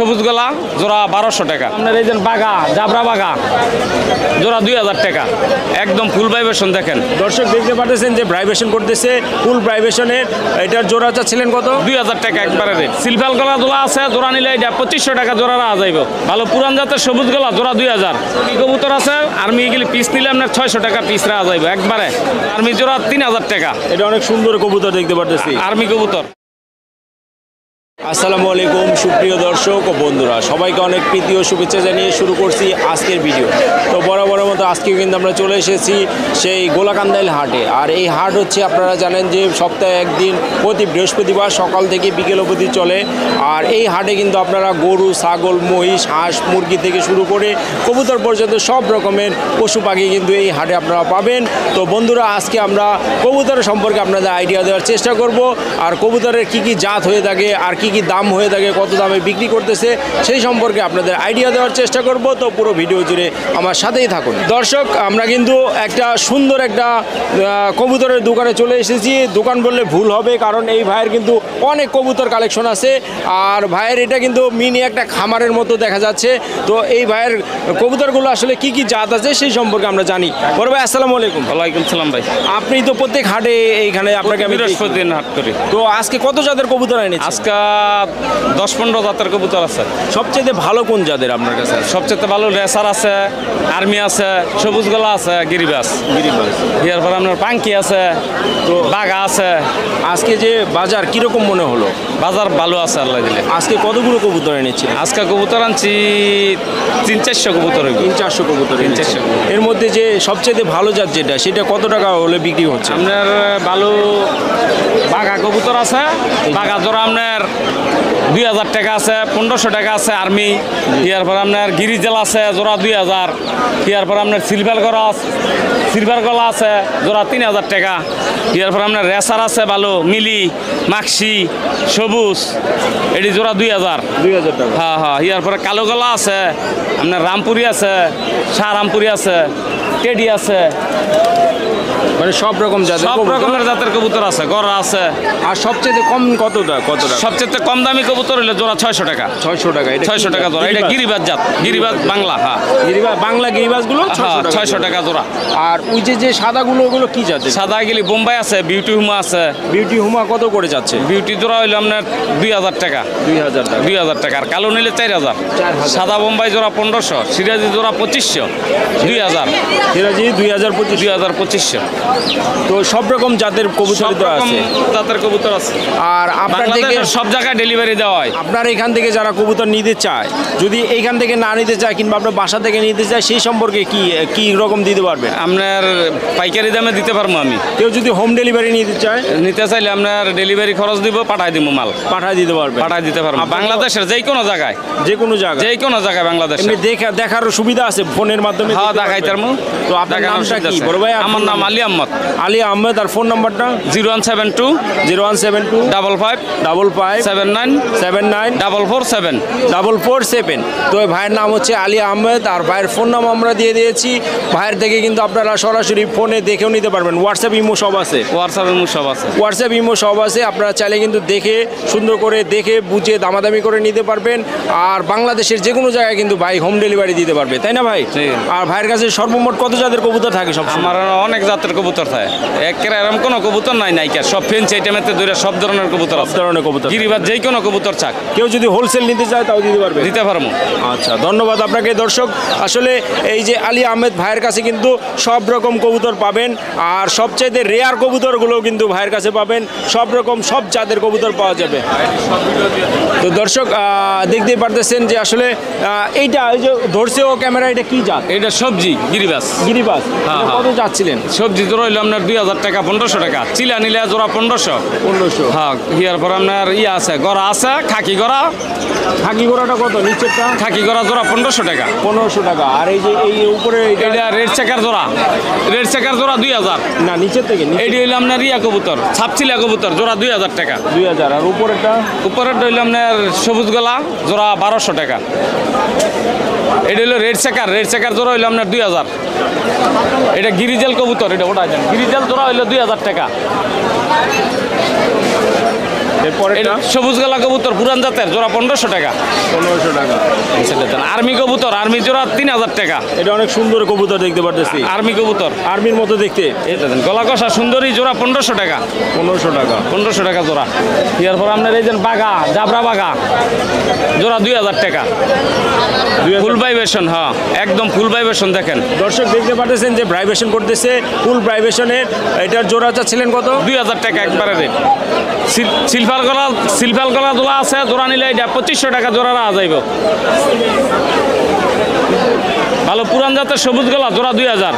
সবুজ গলা জোড়া 1200 টাকা। আপনার এই যে বাগা জাবরা বাগা জোড়া 2000 টাকা। একদম ফুল ভাইব্রেশন দেখেন। দর্শক দেখতে পাচ্ছেন যে ভাইব্রেশন করতেছে, ফুল ভাইব্রেশনের। এটার জোড়া চাচ্ছিলেন কত? 2000 টাকা একবারে রেট। সিলভার গলা জোড়া আছে, জোড়া নিলে এটা 2500 টাকা জোড়া রাখা যাইব। ভালো পুরান জাতের সবুজ গলা জোড়া 2000। কি কবুতর আছে আর্মি এগুলি পিস নিলে আপনার 600 টাকা পিস রাখা যাইব একবারে। আর্মি জোড়া 3000 টাকা। এটা অনেক সুন্দর কবুতর দেখতে পাচ্ছি, আর্মি কবুতর। আসসালামু আলাইকুম সুপ্রিয় দর্শক ও বন্ধুরা, সবাইকে অনেক প্রীতি ও শুভেচ্ছা জানিয়ে শুরু করছি আজকের ভিডিও। তো বরাবরের মতো আজকেও কিন্তু আমরা চলে এসেছি সেই গোলাকান্দাইল হাটে। আর এই হাট হচ্ছে আপনারা জানেন যে সপ্তাহে একদিন প্রতি বৃহস্পতিবার সকাল থেকে বিকেল অবধি চলে। আর এই হাটে কিন্তু আপনারা গরু, ছাগল, মহিষ, হাঁস, মুরগি থেকে শুরু করে কবুতর পর্যন্ত সব রকমের পশু পাখি কিন্তু এই হাটে আপনারা পাবেন। তো বন্ধুরা, আজকে আমরা কবুতরের সম্পর্কে আপনাদের আইডিয়া দেওয়ার চেষ্টা করব। আর কবুতরের কী কী জাত হয়ে থাকে, আর কী কী দাম হয়ে থাকে, কত দামে বিক্রি করতেছে সেই সম্পর্কে আপনাদের আইডিয়া দেওয়ার চেষ্টা করব। তো পুরো ভিডিও জুড়ে আমার সাথেই থাকুন। দর্শক, আমরা কিন্তু একটা সুন্দর একটা কবুতরের দোকানে চলে এসেছি। দোকান বললে ভুল হবে, কারণ এই ভাইয়ের কিন্তু অনেক কবুতর কালেকশন আছে। আর ভাইয়ের এটা কিন্তু মিনি একটা খামারের মতো দেখা যাচ্ছে। তো এই ভাইয়ের কবুতরগুলো আসলে কি কি জাত আছে সেই সম্পর্কে আমরা জানি। বড় ভাই আসসালামু আলাইকুম। ওয়ালাইকুম সালাম ভাই। আপনি তো প্রত্যেক হাটে এইখানে আপনাকে আমি বৃহস্পতিদিন হাট করি। তো আজকে কত জাতের কবুতর এনেছেন? আজকে 10-15 জাতের কবুতর আছে। সবচেয়ে ভালো কোন জাতের আপনার কাছে? সবচেয়ে ভালো রেসার আছে, আর্মি আছে, সবুজ গলা আছে, গিরিবাস। এরপর আপনার পাঙ্কি আছে, তো বাঘা আছে। আজকে যে বাজার কিরকম মনে হলো? বাজার ভালো আছে আল্লাহ দিলে। আজকে কতগুলো কবুতর এনেছি? আজকে কবুতর আনছি 300-400 কবুতর। 300-400 কবুতর। 300-400। এর মধ্যে যে সবচেয়ে ভালো জাত যেটা, সেটা কত টাকা হলে বিক্রি হচ্ছে? আপনার ভালো বাঘা কবুতর আছে, বাঘা জোড়া আপনার 2000 টাকা আছে, 1500 টাকা আছে আর্মি। এরপর আপনার গিরিজেল আছে জোড়া 2000। এরপর আপনার সিলভার গলা আছে জোড়া 3000 টাকা। এরপর আপনার রেসার আছে ভালো মিলি, মাক্সি, সবুজ, এটি জোড়া 2000 টাকা। হ্যাঁ হ্যাঁ। এরপরে কালো গলা আছে, আপনার রামপুরি আছে, শাহরামপুরি আছে, টেডি আছে। মানে সব রকম জাতের, সব রকমের জাতের কবুতর আছে, গড়া আছে। আর সবচেয়ে কম কত টাকা? সবচেয়ে কম দামি কবুতর হলে জোড়া 600 টাকা। 600 টাকা। 600 টাকা জোড়া। এটা গিরিবাজ জাত, গিরিবাজ বাংলা। হ্যাঁ, গিরিবাজ বাংলা গিরিবাজগুলো 600 টাকা জোড়া। আর ওই যে সাদাগুলো, ওগুলো কি জাতের? সাদা গেলি বোম্বাই আছে, বিউটি হুমা আছে। বিউটি হুমা কত করে যাচ্ছে? বিউটি জোড়া হইলো আপনার 2000 টাকা। 2000 টাকা। 2000 টাকা। আর কালো নিলে 4000। সাদা বোম্বাই জোড়া 1500, সিরাজি জোড়া 2500, 2000। সিরাজি 2025। 2500। তো সব রকম জাতের কবুতর তো আছে। জাতের কবুতর আছে। আর আপনার থেকে সব জায়গায় ডেলিভারি দেওয়া হয়। আপনার এখান থেকে যারা কবুতর নিতে চায়, যদি এইখান থেকে না নিতে চায় কিংবা আপনার বাসা থেকে নিতে চায়, সেই সম্পর্কে কি রকম দিতে পারবেন? আপনার পাইকারি দামে দিতে পারবো আমি। কেউ যদি হোম ডেলিভারি নিতে চাইলে আপনার ডেলিভারি খরচ দিব, পাঠাই দিব, মাল পাঠাই দিতে পারবো। বাংলাদেশের যে কোনো জায়গায় বাংলাদেশ দেখার সুবিধা আছে ফোনের মাধ্যমে। হ্যাঁ, দেখাই তার। তো আপনার নামটা কি বড় ভাই? আমার নাম আলী আহমদ। আলী আহমেদ। আর ফোন নাম্বারটা 0172 0172 55 55 79 79 447 447। তো ভাইয়ের নাম হচ্ছে আলী আহমেদ। আর ভাইয়ের ফোন নাম আমরা দিয়ে দিয়েছি। ভাইয়ের থেকে কিন্তু আপনারা সরাসরি ফোনে দেখেও নিতে পারবেন। হোয়াটসঅ্যাপ ইমো সব আছে। হোয়াটসঅ্যাপ ইমো সব আছে। আপনারা চাইলে কিন্তু দেখে সুন্দর করে দেখে বুঝে দামাদামি করে নিতে পারবেন। আর বাংলাদেশের যে কোনো জায়গায় কিন্তু ভাই হোম ডেলিভারি দিতে পারবে, তাই না ভাই? আর ভাইয়ের কাছে সর্বমোট কত জাতের কবুতর থাকে? আমার অনেক জাতের কবুতর থাকে। একেবারে এরকম কোনো কবুতর নাই সব ফেন্সি আইটেমেতে ধরে সব ধরনের কবুতর, সব ধরনের কবুতর। গিরিবাজ যে কোনো কবুতর চাক। কেউ যদি হোলসেল নিতে চায় তাও দিতে পারবো। আচ্ছা, ধন্যবাদ আপনাকে। দর্শক, আসলে এই যে আলী আহমেদ ভাইয়ের কাছে কিন্তু সব রকম কবুতর পাবেন। আর সবচাইতে রেয়ার কবুতরগুলো কিন্তু ভাইয়ের কাছে পাবেন। সব রকম সব জাতের কবুতর পাওয়া যাবে। তো দর্শক, দেখতেই পারতেছেন যে আসলে এইটা ওই যে ধরছে ও ক্যামেরা, এটা কি জাত? এটা সবজি গিরিবাজ। কত যাচ্ছিলেন? সবজি জোড়া হইলো আপনার 2000 টাকা, 1500 টাকা। চিলা নিলে জোড়া 1500। হ্যাঁ। এরপর আপনার আছে গড়া আছে, খাকি গড়া। খাকি গড়াটা কত? নিচেরটা খাকি গড়া জোড়া 1500 টাকা। 1500 টাকা। আর এই যে এই উপরে এটা রেড চেকার জোড়া 2000। না, নিচের থেকে এটি হইলো আপনার কবুতর, ছাপচিলা কবুতর জোড়া 2000 টাকা। 2000। আর উপরেরটা হইলো আপনার সবুজ গলা জোড়া 1200 টাকা। এটা হলো রেড চেকার জোড়া হইলো আপনার 2000। এটা গিরিজেল কবুতর, এটা ওটা গিরিজেল জোড়া হইলো 2000 টাকা। এরপরে এটা সবুজ গলা কবুতর পুরান জাতের জোড়া 1500 টাকা। 1500 টাকা। আর্মি কবুতর, আর্মি জোড়া 3000 টাকা। এটা অনেক সুন্দর কবুতর দেখতে পারতেছি, আর্মি কবুতর আর্মির মতো দেখতে। এটা দেন গলা কষা সুন্দরী জোড়া 1500 টাকা। 1500 টাকা। 1500 টাকা জোড়া। এরপর আপনার এই যে বাগা, জাবরা বাগা জোড়া 2000 টাকা। ফুল ভাইব্রেশন, হ্যাঁ একদম ফুল ভাইব্রেশন। দেখেন দর্শক দেখতে পাচ্ছেন যে ভাইব্রেশন করতেছে, ফুল ভাইব্রেশনের। এটার জোড়া চাচ্ছিলেন কত? 2000 টাকা একবারে রেট। সিলফাল গলা জোড়া আছে, জোড়া নিলে এটা 2500 টাকা জোড়া রাখা যাইব। ভালো পুরান জাতের সবুজ গলা জোড়া 2000।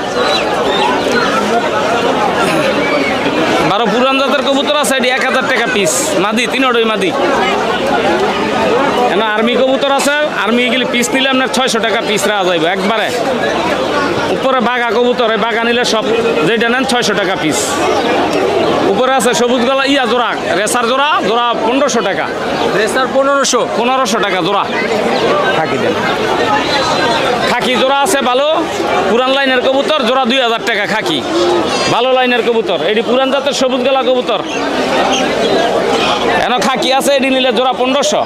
বারো পুরান জাতের কবুতর আছে, এটি 1000 টাকা পিস। মাদি, তিনটাই মাদি। এখানে আর্মি কবুতর আছে, আর্মি এগুলি পিস নিলে আপনার 600 টাকা পিস রাখা যাইব একবারে। উপরে বাঘা কবুতর, এই বাঘা নিলে সব যেটা নেন 600 টাকা পিস। উপরে আছে সবুজ গলা ইয়া জোড়া, রেসার জোড়া, জোড়া 1500 টাকা। রেসার 1500 টাকা জোড়া। খাকি দেন, খাকি জোড়া আছে ভালো পুরান লাইনের কবুতর, জোড়া 2000 টাকা। খাকি ভালো লাইনের কবুতর, এটি পুরান জাতের সবুজ গলা কবুতর। এন খাকি আছে, এটি নিলে জোড়া 1500।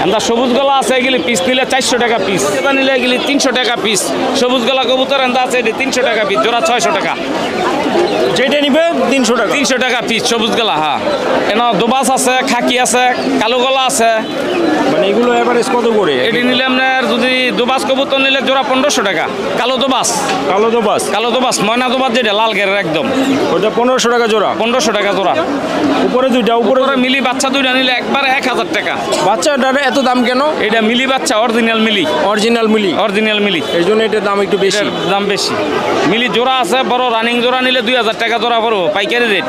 এন্দা সবুজ গলা আছে, এগুলি পিস নিলে 400 টাকা পিস। এটা নিলে এগুলি 300 টাকা পিস। সবুজ গলা কবুতর এন্দা আছে, এটি 300 টাকা পিস, জোড়া 600 টাকা। যেটা নিবে 300 টাকা। 300 টাকা পিস সবুজ গলা। হ্যাঁ এন দোবাস আছে, খাকি আছে, কালো গলা আছে। মানে এগুলো এভারেজ কত করে? এটি নিলে আপনার যদি দোবাস কবুতর নিলে জোড়া 1500 টাকা। কালো দোবাস, কালো দোবাস, কালো দোবাস ময়না দোবাস যেটা লাল গেরের একদম, ওটা 1500 টাকা জোড়া। 1500 টাকা জোড়া। উপরে দুইটা, উপরে মিলি বাচ্চা দুইটা নিলে একবারে 1000 টাকা। বাচ্চাটার এত দাম কেন? এটা মিলি বাচ্চা, অরিজিনাল মিলি, অরিজিনাল মিলি, অরিজিনাল মিলি, এই জন্য এটার দাম একটু বেশি। দাম বেশি। মিলি জোড়া আছে বড়, রানিং জোড়া নিলে 2000 টাকা জোড়া পড়বো পাইকারি রেট।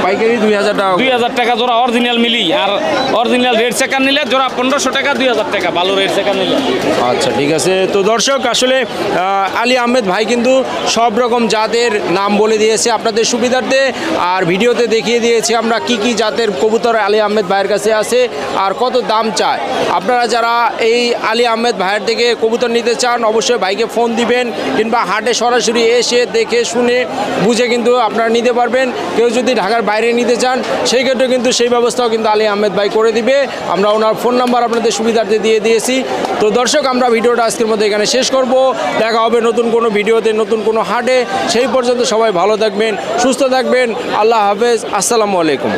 পাইকারি 2000 টাকা। 2000 টাকা জোড়া অরিজিনাল মিলি। আর অরিজিনাল রেড সেকার নিলে জোড়া 1500 টাকা, 2000 টাকা ভালো রেড সেকার নিলে। আচ্ছা ঠিক আছে। তো দর্শক আসলে আলী আহমেদ ভাই কিন্তু সব রকম জাতের নাম বলে দিয়েছে আপনাদের সুবিধার্থে, আর ভিডিওতে দেখিয়ে দিয়েছি আমরা কি কি জাতের কবুতর আলী আহমেদ ভাইয়ের কাছে আছে আর কত দাম চায়। আপনারা যারা এই আলী আহমেদ ভাইয়ের থেকে কবুতর নিতে চান অবশ্যই ভাইকে ফোন দিবেন, কিংবা হাটে সরাসরি এসে দেখে শুনে বুঝে কিন্তু আপনারা নিতে পারবেন। কেউ যদি ঢাকার বাইরে নিতে চান সেই ক্ষেত্রে কিন্তু সেই ব্যবস্থাও কিন্তু আলী আহমেদ ভাই করে দিবে। আমরা ওনার ফোন নাম্বার আপনাদের সুবিধার্থে দিয়ে দিয়েছি। তো দর্শক আমরা ভিডিওটা আজকের মধ্যে এখানে শেষ করব। দেখা হবে নতুন কোনো ভিডিওতে, নতুন কোনো হাটে। সেই পর্যন্ত সবাই ভালো থাকবেন, সুস্থ থাকবেন। আল্লাহ হাফেজ, আসসালামু আলাইকুম।